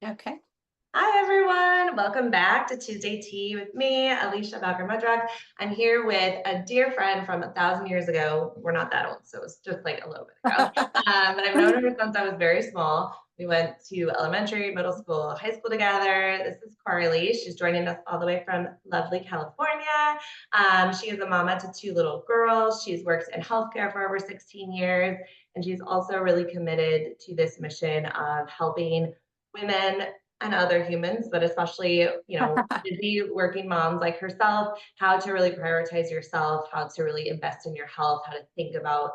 Okay. Hi, everyone. Welcome back to Tuesday Tea with me, Alisha Bowker Mudrock. I'm here with a dear friend from 1,000 years ago. We're not that old, so it's just like a little bit ago. But I've known her since I was very small. We went to elementary, middle school, high school together. This is Carlie. She's joining us all the way from lovely California. She is a mama to two little girls. She's worked in healthcare for over 16 years, and she's also really committed to this mission of helping women and other humans, but especially, busy working moms like herself, how to really prioritize yourself, how to really invest in your health, how to think about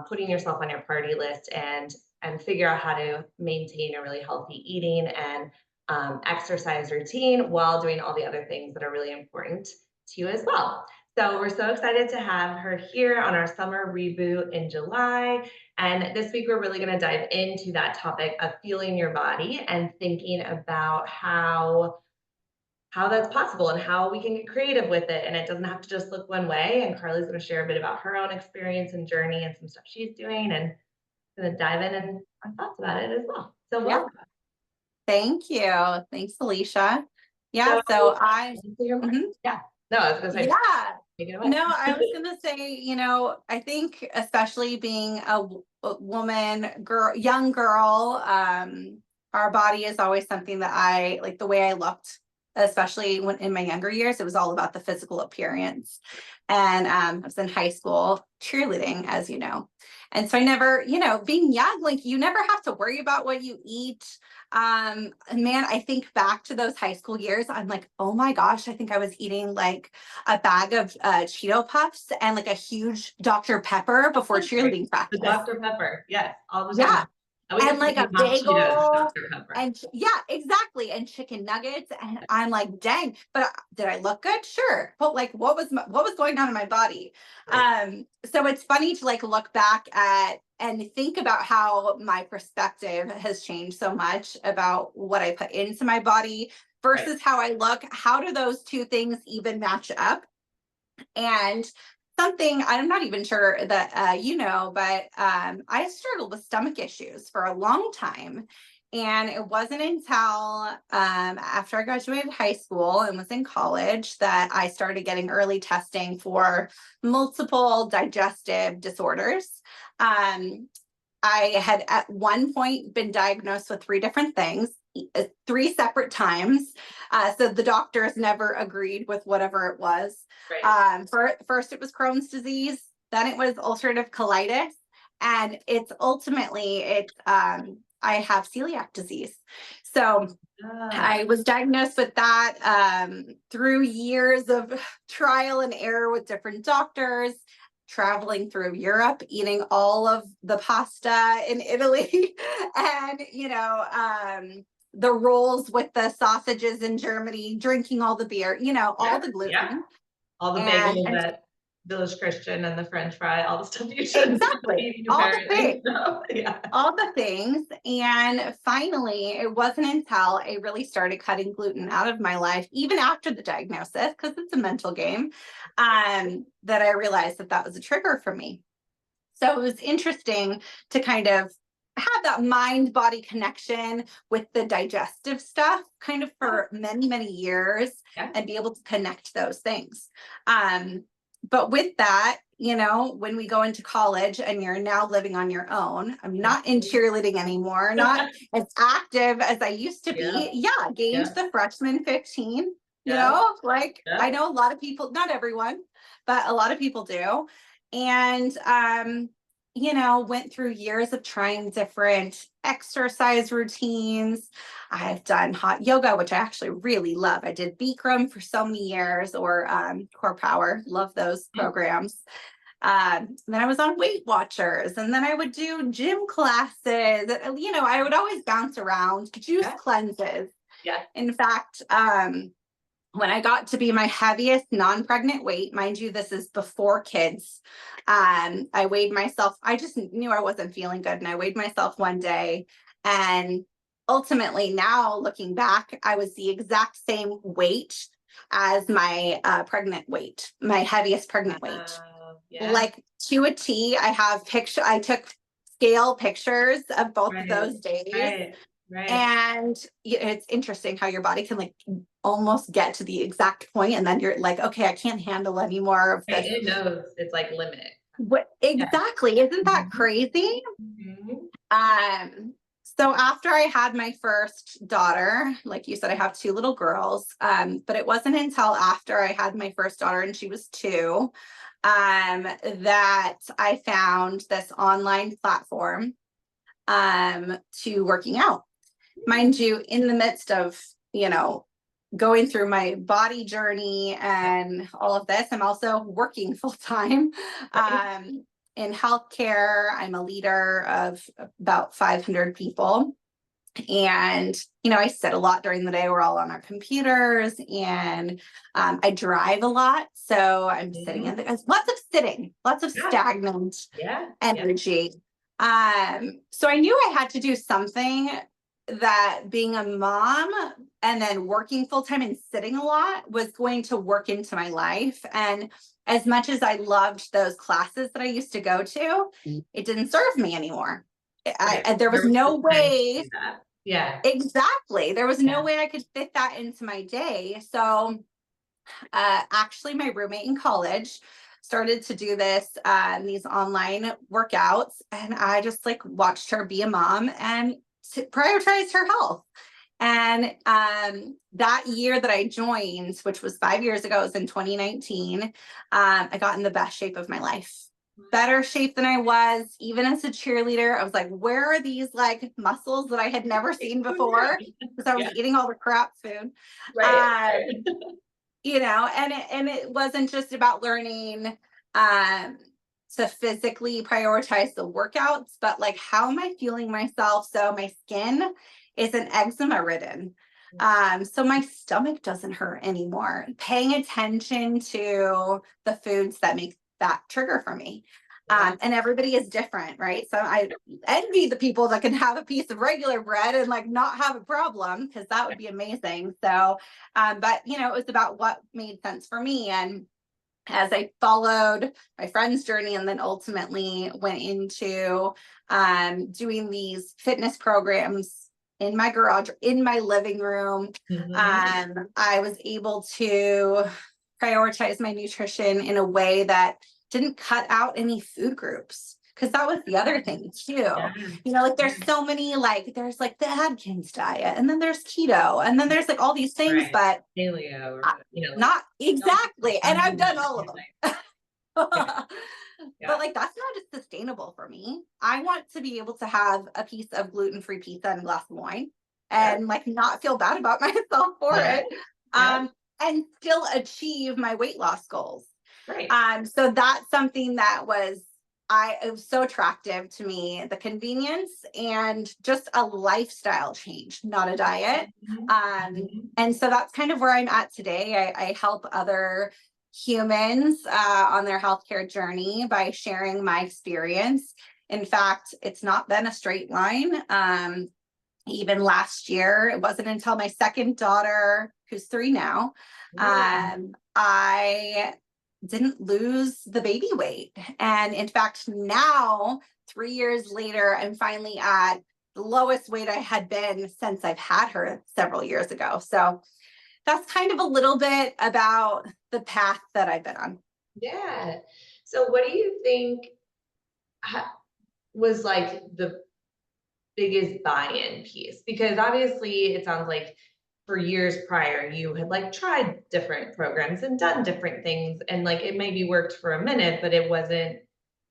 putting yourself on your priority list and figure out how to maintain a really healthy eating and exercise routine while doing all the other things that are really important to you as well. So we're so excited to have her here on our summer reboot in July. And this week, we're really going to dive into that topic of feeling your body and thinking about how that's possible and how we can get creative with it. And it doesn't have to just look one way. And Carly's going to share a bit about her own experience and journey and some stuff she's doing, and going to dive in and our thoughts about it as well. So Yeah. welcome. Thank you. Thanks, Alicia. Yeah. So, So I, mhm. yeah. No, I was going to say, Yeah. take it away. No, I was going to say, I think especially being a woman, girl, young girl, our body is always something that I like the way I looked, especially when in my younger years, it was all about the physical appearance. And I was in high school cheerleading, as you know. And so I never, being young, like you never have to worry about what you eat. Man, I think back to those high school years, I'm like, oh my gosh, I think I was eating like a bag of Cheeto Puffs and like a huge Dr. Pepper before cheerleading The practice. Dr. Pepper. Yes, all the time. Yeah. I would And just like eat a hot Cheetos with bagel Dr. Pepper. and yeah, exactly. And chicken nuggets. And I'm like, dang, but did I look good? Sure. But like, what was going on in my body? Right. So it's funny to like look back at and think about how my perspective has changed so much about what I put into my body Right. versus how I look. How do those two things even match up? And something I'm not even sure that but I struggled with stomach issues for a long time. And it wasn't until after I graduated high school and was in college that I started getting early testing for multiple digestive disorders. I had at one point been diagnosed with three different things, three separate times. So the doctors never agreed with whatever it was. Right. First, it was Crohn's disease, then it was ulcerative colitis, and I have celiac disease. So Ah, I was diagnosed with that through years of trial and error with different doctors, traveling through Europe, eating all of the pasta in Italy, and the rolls with the sausages in Germany, drinking all the beer, all yeah, the yeah. gluten, All the and bagels at Village Christian and the French fry, all the stuff you shouldn't be exactly eating all the apparently. things. So, yeah. All the things. And finally, it wasn't until I really started cutting gluten out of my life, even after the diagnosis, because it's a mental game, that I realized that that was a trigger for me. So it was interesting to kind of have that mind body connection with the digestive stuff kind of Oh, for many, many years yeah. and be able to connect those things. But with that, when we go into college and you're now living on your own, I'm not in cheerleading anymore, not as active as I used to Yeah, be. Yeah, gained yeah, the freshman 15, yeah, like I yeah. know a lot of people, not everyone, but a lot of people do. And went through years of trying different exercise routines. I've done hot yoga, which I actually really love. I did Bikram for so many years, or Core Power. Love those Mm, programs. Then I was on Weight Watchers, and then I would do gym classes. I would always bounce around, juice yeah, cleanses. yeah. In fact, when I got to be my heaviest non-pregnant weight, mind you, this is before kids. I weighed myself. I just knew I wasn't feeling good, and I weighed myself one day, and ultimately, now looking back, I was the exact same weight as my pregnant weight, my heaviest pregnant weight, Yeah, like to a T. I have picture. I took scale pictures of both of right, those days, right. Right. And it's interesting how your body can like almost get to the exact point, and then you're like, okay, I can't handle any more of Right. this. It knows it's like limit. What Yeah. exactly? Isn't that Mhm. crazy? Mhm. So after I had my first daughter, like you said, I have two little girls. But it wasn't until after I had my first daughter and she was two, that I found this online platform, to working out. Mind you, in the midst of, you know, going through my body journey and all of this, I'm also working full time, Right. in healthcare. I'm a leader of about 500 people. And, you know, I sit a lot during the day. We're all on our computers, and I drive a lot. So I'm sitting Mhm. in lots of sitting, lots of Yeah. stagnant Yeah. Yeah. energy. So I knew I had to do something, that being a mom and then working full time and sitting a lot was going to work into my life. And as much as I loved those classes that I used to go to, it didn't serve me anymore. Right. There was There was no the time to way. do that. Yeah. Exactly. There was no Yeah. way I could fit that into my day. So actually, my roommate in college started to do these online workouts, and I just like watched her be a mom and prioritized her health. And that year that I joined, which was 5 years ago, it was in 2019, I got in the best shape of my life. Better shape than I was, even as a cheerleader. I was like, where are these like muscles that I had never seen before? Because I was Yeah. eating all the crap food. Right. Um, Right. and it wasn't just about learning um to physically prioritize the workouts, but like, how am I fueling myself so my skin isn't eczema ridden, so my stomach doesn't hurt anymore, paying attention to the foods that make that trigger for me. Yeah. And everybody is different, right? So I envy the people that can have a piece of regular bread and like not have a problem, because that would be amazing. So but you know, it was about what made sense for me. And as I followed my friend's journey and then ultimately went into doing these fitness programs in my garage, in my living room, Mhm. I was able to prioritize my nutrition in a way that didn't cut out any food groups. Because that was the other thing too. Yeah. You know, like Yeah. there's so many, like there's like the Atkins diet, and then there's keto, and then there's like all these things, Right. but Paleo or, like not exactly. And I've done all of them. yeah. But Yeah. like, that's not as sustainable for me. I want to be able to have a piece of gluten-free pizza and a glass of wine Yeah. and like not feel bad about myself for Yeah. it. Yeah. And still achieve my weight loss goals. Right. So that's something that it was so attractive to me, the convenience and just a lifestyle change, not a diet. Mhm. Mhm. And so that's kind of where I'm at today. I help other humans on their healthcare journey by sharing my experience. In fact, it's not been a straight line. Even last year, it wasn't until my second daughter, who's 3 now, Ooh. I didn't lose the baby weight. And in fact, now, 3 years later, I'm finally at the lowest weight I had been since I've had her several years ago. So that's kind of a little bit about the path that I've been on. Yeah. So what do you think was like the biggest buy-in piece? Because obviously it sounds like for years prior you had like tried different programs and done different things and like it maybe worked for a minute, but it wasn't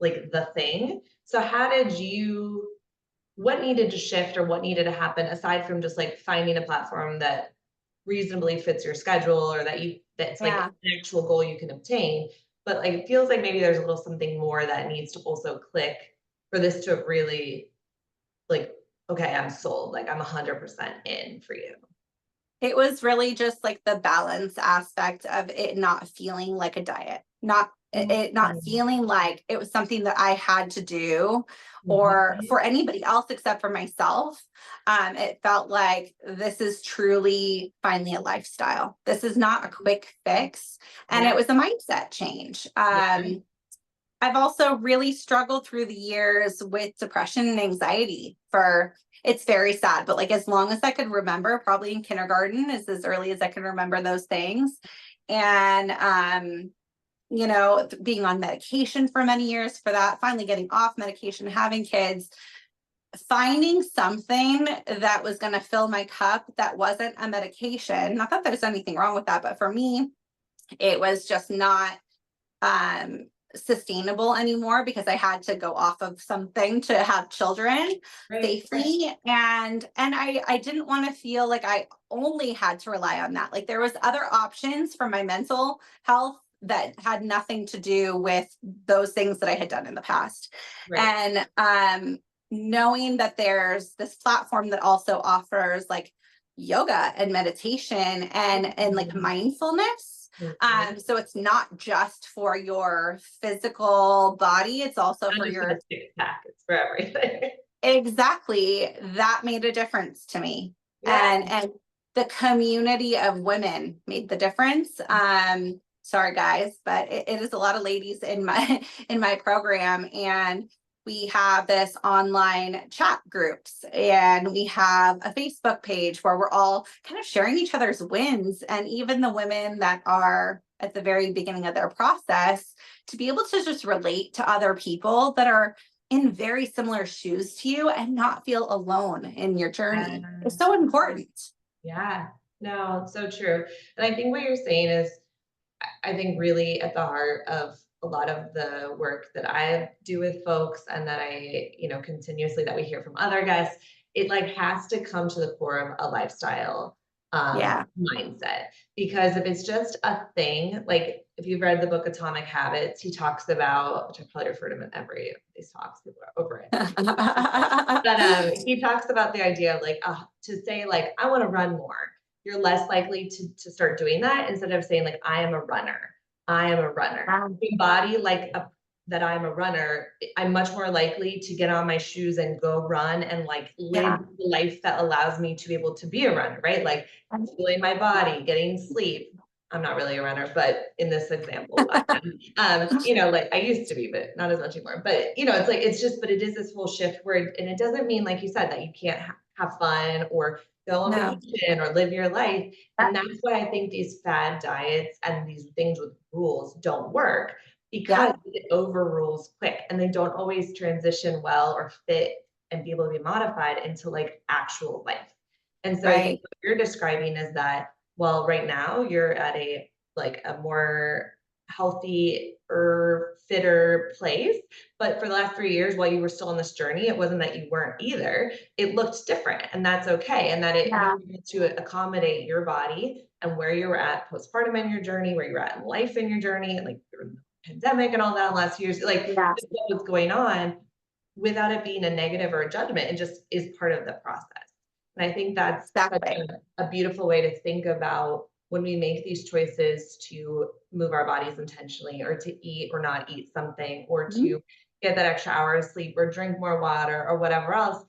like the thing. So how did you what needed to shift or what needed to happen aside from just like finding a platform that reasonably fits your schedule or that's like Yeah. an actual goal you can obtain, but like it feels like maybe there's a little something more that needs to also click for this to really like, okay, I'm sold, like I'm 100% in for you. It was really just like the balance aspect of it not feeling like a diet, not it not Mhm. feeling like it was something that I had to do or Mhm. for anybody else except for myself. It felt like this is truly finally a lifestyle. This is not a quick fix. And it Yeah, was a mindset change. yeah, I've also really struggled through the years with depression and anxiety it's very sad, but like as long as I could remember, probably in kindergarten is as early as I can remember those things. And being on medication for many years for that, finally getting off medication, having kids, finding something that was going to fill my cup that wasn't a medication. Not that there's anything wrong with that, but for me, it was just not sustainable anymore because I had to go off of something to have children safely. And I didn't want to feel like I only had to rely on that. Like there was other options for my mental health that had nothing to do with those things that I had done in the past. And knowing that there's this platform that also offers like yoga and meditation and like mindfulness. So it's not just for your physical body, it's also for your six-pack, it's for everything. Exactly. That made a difference to me. And the community of women made the difference. Sorry guys, but it is a lot of ladies in my program, and we have this online chat groups, and we have a Facebook page where we're all kind of sharing each other's wins, and even the women that are at the very beginning of their process to be able to just relate to other people that are in very similar shoes to you and not feel alone in your journey. It's so important. Yeah, no, so true. And I think what you're saying is, I think really at the heart of a lot of the work that I do with folks and that I, continuously that we hear from other guests, it like has to come to the core of a lifestyle mindset. Because if it's just a thing, like if you've read the book Atomic Habits, he talks about, which I probably refer to him in every of these talks, people are over it. But he talks about the idea of like, to say like, I want to run more. You're less likely to start doing that instead of saying like, I am a runner. I am a runner. Embody like that I'm a runner. I'm much more likely to get on my shoes and go run and like live the life that allows me to be able to be a runner, right? Like feeling my body, getting sleep. I'm not really a runner, but in this example, like I used to be, but not as much anymore. But it's like, but it is this whole shift where, and it doesn't mean, like you said, that you can't have fun or go on vacation or live your life. And that's why I think these fad diets and these things with rules don't work, because it overrules quick and they don't always transition well or fit and be able to be modified into like actual life. And so I think what you're describing is that, well, right now you're at a more healthy or fitter place, but for the last 3 years while you were still on this journey, it wasn't that you weren't either. It looked different, and that's okay. And that it needed to accommodate your body and where you were at postpartum in your journey, where you're at in life in your journey, and like the pandemic and all that last years, like what was going on, without it being a negative or a judgment. It just is part of the process. And I think that's such a beautiful way to think about when we make these choices to move our bodies intentionally, or to eat or not eat something, or to get that extra hour of sleep or drink more water or whatever else.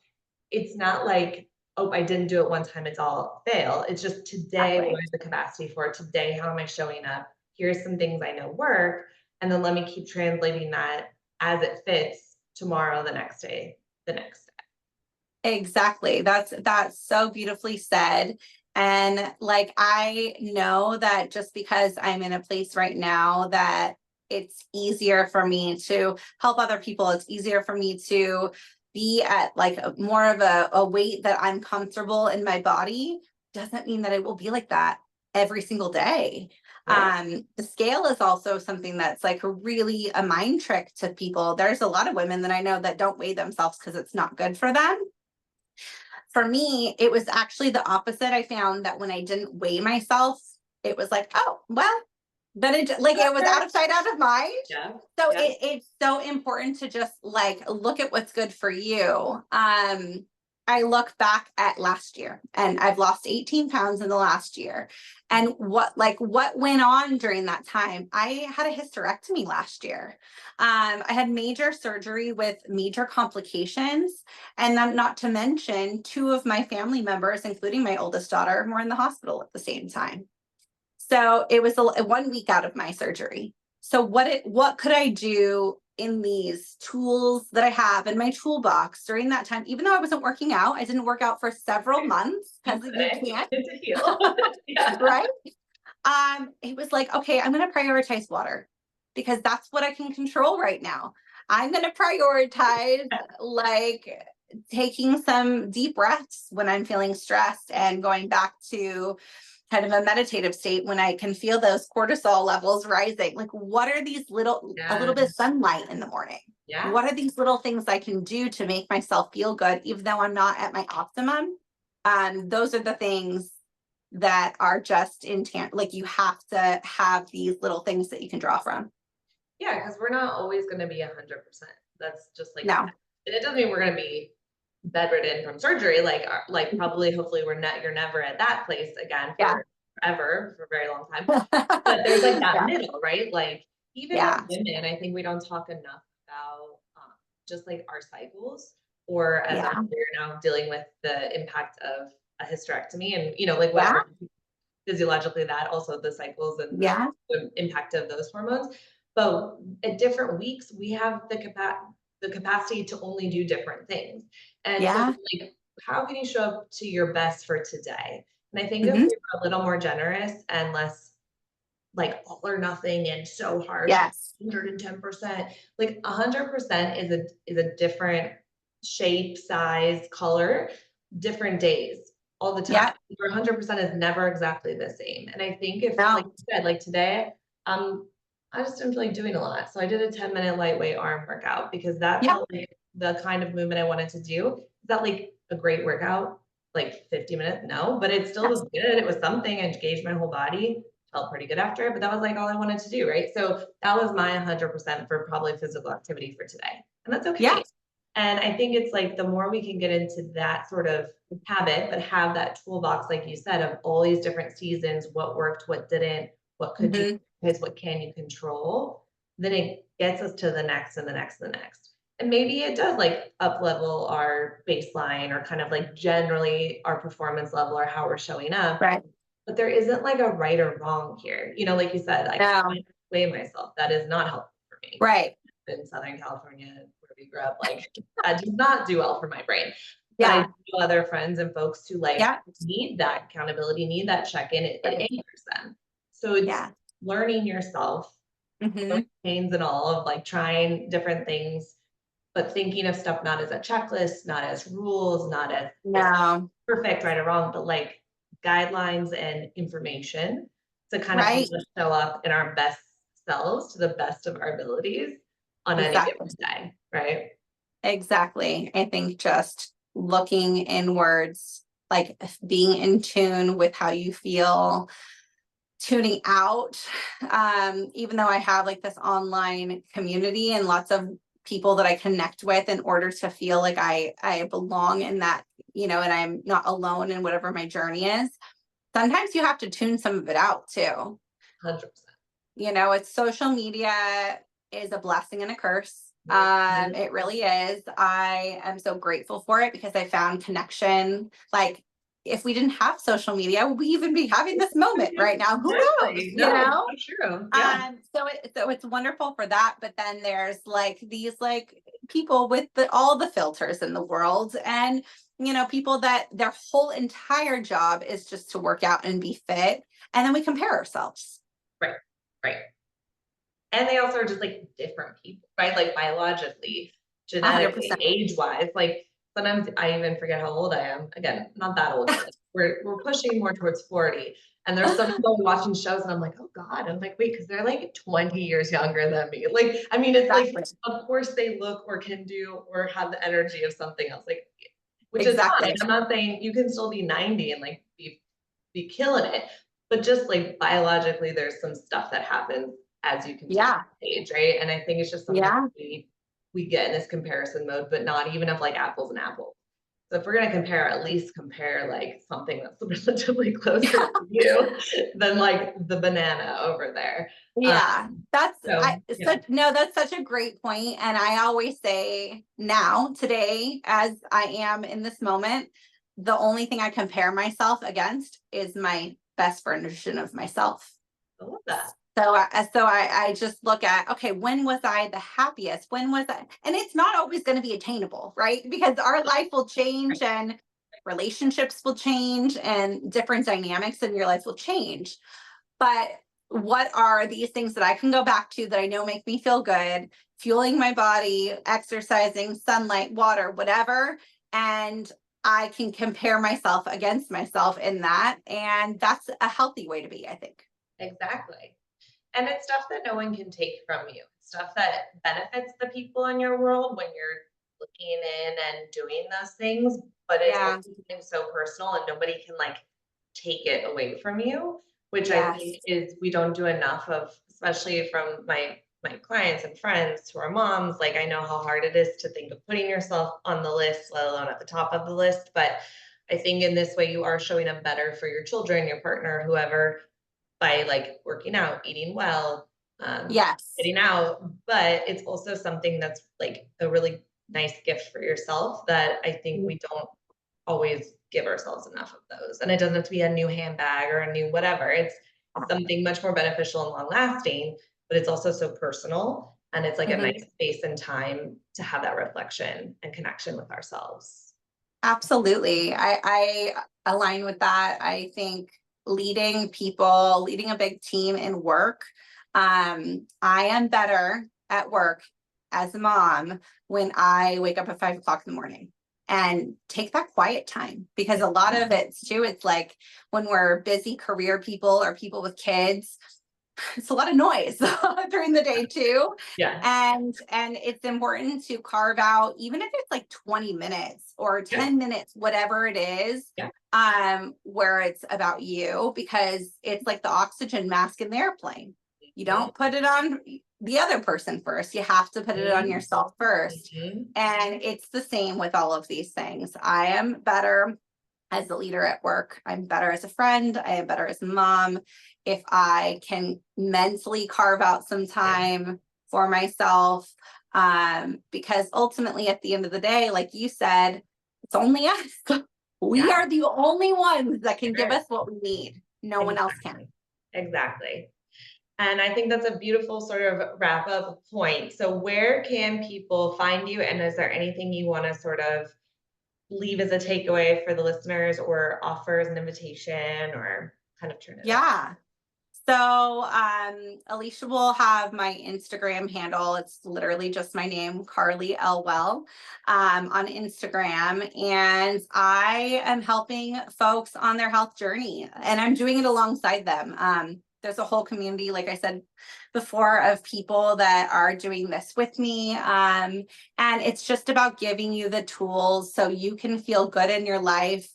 It's not like, oh, I didn't do it one time, it's all fail. It's just today, what is the capacity for it? Today, how am I showing up? Here's some things I know work. And then let me keep translating that as it fits tomorrow, the next day, the next day. Exactly. That's so beautifully said. And like, I know that just because I'm in a place right now that it's easier for me to help other people, it's easier for me to be at like more of a weight that I'm comfortable in my body, doesn't mean that it will be like that every single day. The scale is also something that's like really a mind trick to people. There's a lot of women that I know that don't weigh themselves because it's not good for them. For me, it was actually the opposite. I found that when I didn't weigh myself, it was like, oh, well, then it was out of sight, out of mind. So it's so important to just like look at what's good for you. I look back at last year, and I've lost 18 pounds in the last year. And what went on during that time? I had a hysterectomy last year. I had major surgery with major complications. And then, not to mention, 2 of my family members, including my oldest daughter, were in the hospital at the same time. So it was 1 week out of my surgery. So what could I do in these tools that I have in my toolbox during that time, even though I wasn't working out. I didn't work out for several months because you can't, Good to heal. Yeah. right? It was like, okay, I'm going to prioritize water because that's what I can control right now. I'm going to prioritize like taking some deep breaths when I'm feeling stressed and going back to kind of a meditative state when I can feel those cortisol levels rising. Like, what are these a little bit of Yes. sunlight in the morning? Yeah. What are these little things I can do to make myself feel good, even though I'm not at my optimum? Those are the things that are just like you have to have these little things that you can draw from. Yeah, because we're not always going to be 100%. That's just like, No. and it doesn't mean we're going to be bedridden from surgery. Like probably, hopefully, you're never at that place again Yeah. forever for a very long time. But there's like that Yeah. middle, right? Like even as Yeah. women, I think we don't talk enough about just like our cycles, or as Yeah. we're now dealing with the impact of a hysterectomy, and like Yeah. whatever physiologically, that also the cycles and Yeah. the impact of those hormones. But at different weeks, we have the capacity to only do different things. And so, Yeah. like, how can you show up to your best for today? And I think if we Hmm. were a little more generous and less like all or nothing and so harsh, Yes. 110%, like 100% is a different shape, size, color, different days all the time. Yeah. Your 100% is never exactly the same. And I think if, like No. you said, like today, I just didn't feel like doing a lot. So I did a 10-minute lightweight arm workout because that Yeah. felt like the kind of movement I wanted to do. Is that like a great workout? Like 50 minutes? No, but it still was Yes. good. It was something. I engaged my whole body, felt pretty good after it, but that was like all I wanted to do, right? So that was my 100% for probably physical activity for today. And that's Yeah. okay. And I think it's like the more we can get into that sort of habit, but have that toolbox, like you said, of all these different seasons, what worked, what didn't, what could you, Hmm. what can you control, then it gets us to the next and the next and the next. And maybe it does like up level our baseline or kind of like generally our performance level or how we're showing up. Right. But there isn't like a right or wrong here. Like you said, I No. can't weigh myself. That is not helpful for me. Right. In Southern California, where we grew up, like that does not do well for my brain. But I Yeah. know other friends and folks who like Yeah. need that accountability, need that check-in. It Right. anchors them. So it's Yeah. learning yourself, Hmm. pains and all of like trying different things, but thinking of stuff not as a checklist, not as rules, not as this No. perfect right or wrong, but like guidelines and information to kind of help Right. us show up in our best selves to the best of our abilities on any given Exactly. day, right? Exactly. I think just looking inwards, like being in tune with how you feel, tuning out. Even though I have like this online community and lots of people that I connect with in order to feel like I belong in that, and I'm not alone in whatever my journey is. Sometimes you have to tune some of it out too. 100%. It's social media is a blessing and a curse. Mhm. It really is. I am so grateful for it because I found connection. Like, if we didn't have social media, would we even be having this moment right now? Who knows? Exactly. No, it's so true. Yeah. So it's wonderful for that. But then there's like these like people with all the filters in the world, and people that their whole entire job is just to work out and be fit, and then we compare ourselves. Right. Right. And they also are just like different people, right? Like biologically, genetically, 100%. age-wise. Like sometimes I even forget how old I am. Again, not that old, but like we're pushing more towards 40. And there's some people watching shows and I'm like, oh God. I'm like, wait, because they're like 20 years younger than me. Like, I mean, it's like, Exactly. of course they look or can do or have the energy of something else. Like, which is fine. Exactly. I'm not saying you can still be 90 and like be killing it. But just like biologically, there's some stuff that happens as you continue Yeah. to age, right? And I think it's just sometimes Yeah. we get in this comparison mode, but not even of like apples and apples. So if we're gonna compare, at least compare like something that's relatively closer to you than like the banana over there. Yeah. So yeah, That's such a great point. And I always say now, today, as I am in this moment, the only thing I compare myself against is my best version of myself. I love that. So I just look at, okay, when was I the happiest? When was I? And it's not always going to be attainable, right? Because our life will change and relationships will change and different dynamics in your life will change. But what are these things that I can go back to that I know make me feel good, fueling my body, exercising, sunlight, water, whatever. And I can compare myself against myself in that. And that's a healthy way to be, I think. Exactly. And it's stuff that no one can take from you. Stuff that benefits the people in your world when you're looking in and doing those things, but it's Yeah. also something so personal and nobody can like take it away from you, which I Yes. think is we don't do enough of, especially from my clients and friends who are moms. Like I know how hard it is to think of putting yourself on the list, let alone at the top of the list. But I think in this way you are showing them better for your children, your partner, whoever, by like working out, eating well, Yes. getting out. But it's also something that's like a really nice gift for yourself that I think we don't always give ourselves enough of those. And it doesn't have to be a new handbag or a new whatever. It's something much more beneficial and long lasting, but it's also so personal. And it's like a Mhm. nice space and time to have that reflection and connection with ourselves. Absolutely. I align with that. I think leading people, leading a big team in work, I am better at work as a mom when I wake up at 5 o'clock in the morning and take that quiet time, because a lot of it's too, it's like when we're busy career people or people with kids, it's a lot of noise during the day too. Yeah. And it's important to carve out, even if it's like 20 minutes or Yeah. 10 minutes, whatever it is, Yeah. where it's about you, because it's like the oxygen mask in the airplane. You Mhm. don't put it on the other person first, you have to put it on Mhm. yourself first. Mhm. And it's the same with all of these things. I am better as a leader at work. I'm better as a friend. I am better as a mom. If I can mentally carve out some Yeah. time for myself, because ultimately at the end of the day, like you said, it's only us. We Yeah. are the only ones that can give Sure. us what we need. No one else can. Exactly. Exactly. And I think that's a beautiful sort of wrap up point. So where can people find you? And is there anything you want to sort of leave as a takeaway for the listeners or offer as an invitation or kind of turn it over? Yeah. So Alicia will have my Instagram handle. It's literally just my name, Carlie Elwell, on Instagram. And I am helping folks on their health journey, and I'm doing it alongside them. There's a whole community, like I said before, of people that are doing this with me. And it's just about giving you the tools so you can feel good in your life,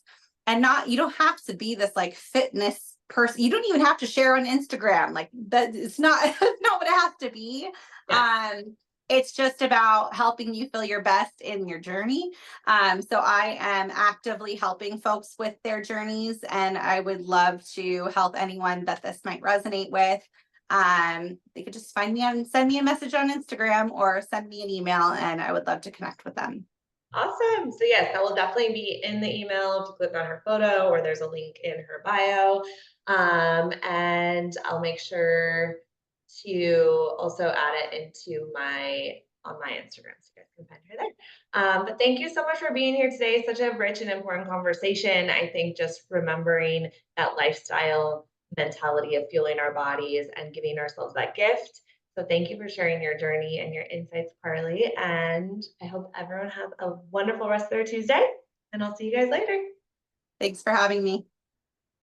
and not, you don't have to be this like fitness person. You don't even have to share on Instagram. Like that, it's not it's not what it has to be. Yeah. It's just about helping you feel your best in your journey. So I am actively helping folks with their journeys, and I would love to help anyone that this might resonate with. They could just find me and send me a message on Instagram or send me an email, and I would love to connect with them. Awesome. So yes, that will definitely be in the email if you click on her photo or there's a link in her bio. And I'll make sure to also add it into my on my Instagram so you guys can find her there. But thank you so much for being here today. Such a rich and important conversation. I think just remembering that lifestyle mentality of fueling our bodies and giving ourselves that gift. So thank you for sharing your journey and your insights, Carlie. And I hope everyone has a wonderful rest of their Tuesday. And I'll see you guys later. Thanks for having me.